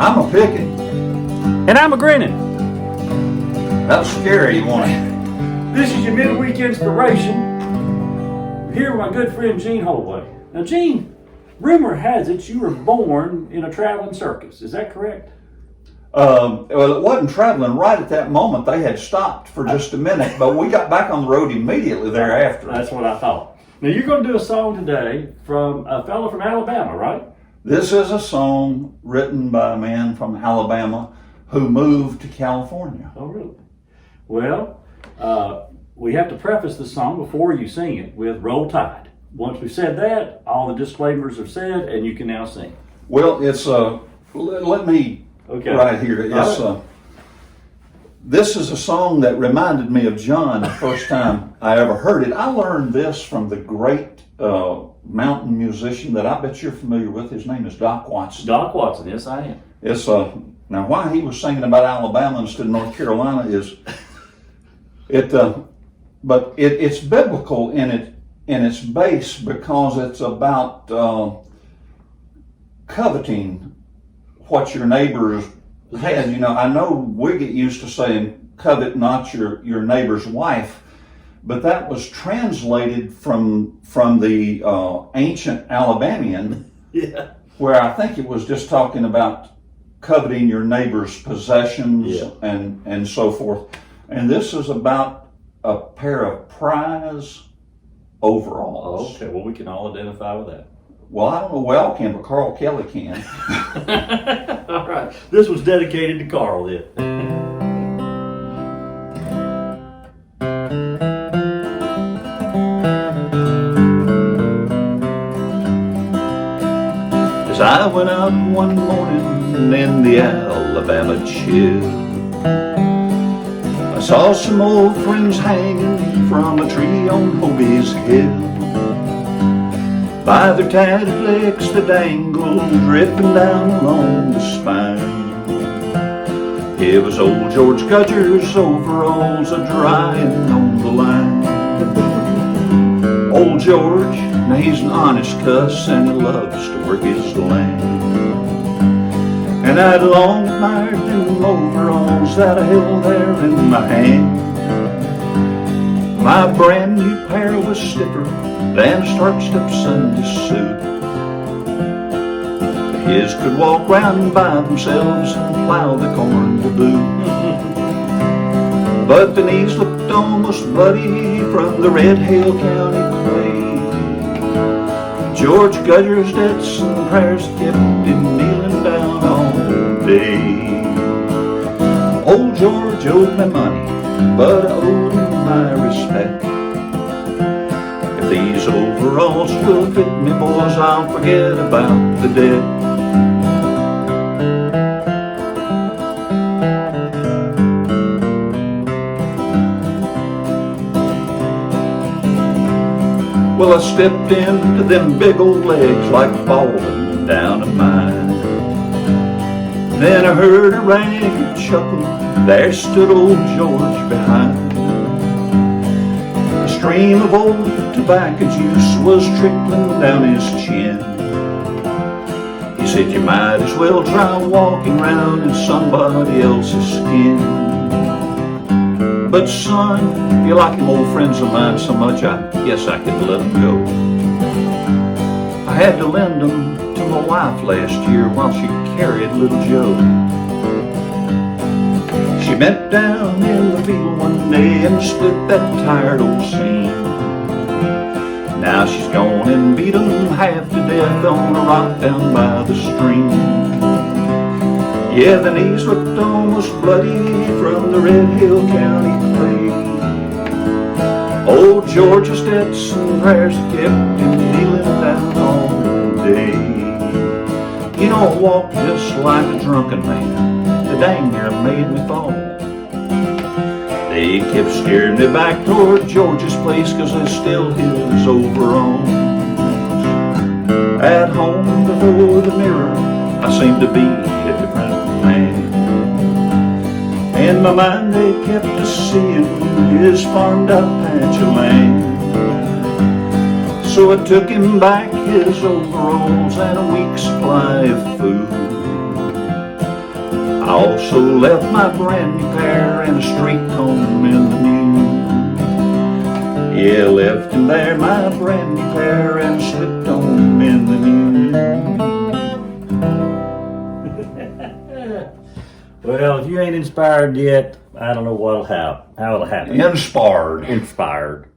I'm a picking. And I'm a grinning. That's scary, wasn't it? This is your midweek inspiration. We're here with my good friend Gene Holdway. Now, Gene, rumor has it you were born in a traveling circus. Is that correct? Well, it wasn't traveling right at that moment. They had stopped for just a minute, but we got back on the road immediately thereafter. That's what I thought. Now, you're going to do a song today from a fellow from Alabama, right? This is a song written by a man from Alabama who moved to California. Oh, really? Well, we have to preface the song before you sing it with Roll Tide. Once we've said that, all the disclaimers are said, and you can now sing. Well, it's let me right here. It's this is a song that reminded me of John the first time I ever heard it. I learned this from the great mountain musician that I bet you're familiar with. His name is Doc Watson. Doc Watson, yes, I am. It's now why he was singing about Alabama instead of North Carolina is but it's biblical in its base because it's about coveting what your neighbors had. You know, I know we get used to saying covet not your neighbor's wife, but that was translated from the ancient Alabamian, where I think it was just talking about coveting your neighbor's possessions and so forth. And this is about a pair of prize overalls. Oh, okay, well, we can all identify with that. Well, I don't know we all can, but Carl Kelly can. All right, this was dedicated to Carl then. As I went out one morning in the Alabama chill, I saw some old friends hanging from a tree on Holdway's hill. By their tattered legs that dangled, dripping down along the spine, it was old George Gudger's overalls a-drying on the line. Old George, now he's an honest cuss and he loves to work his land. And I'd long admired them overalls that I held there in my hand. My brand new pair was stiffer than a starched up Sunday suit. His could walk round by themselves and plow the corn to boot. But the knees looked almost bloody from the Red Hill County clay. George Gudger's debts and prayers kept him kneeling down all day. Old George owed me money, but I owed him my respect. If these overalls will fit me, boys, I'll forget about the debt. Well, I stepped into them big old legs like falling down a mine. Then I heard a ragged chuckle, there stood old George behind. A stream of old tobacco juice was trickling down his chin. He said, you might as well try walking around in somebody else's skin. But son, you like them old friends of mine so much, I guess I could let them go. I had to lend them to my wife last year while she carried little Joe. She bent down in the field one day and split that tired old seam. Now she's gone and beat 'em half to death on a rock down by the stream. Yeah, the knees looked almost bloody from the Red Hill County clay. Old George's debts and prayers kept him kneeling down all day. You know, I walked just like a drunken man. The dang near made me fall. They kept steering me back toward George's place, 'cause I still his overalls. At home before the mirror, I seemed to be a different man. In my mind they kept us seeing his farmed out patch of land. So I took him back his overalls and a week's supply of food. also left my brand new pair and a street comb in the new. Yeah, left him there, my brand new pair and a slip comb in the new. Well, if you ain't inspired yet, I don't know how it'll happen. Inspired. Inspired.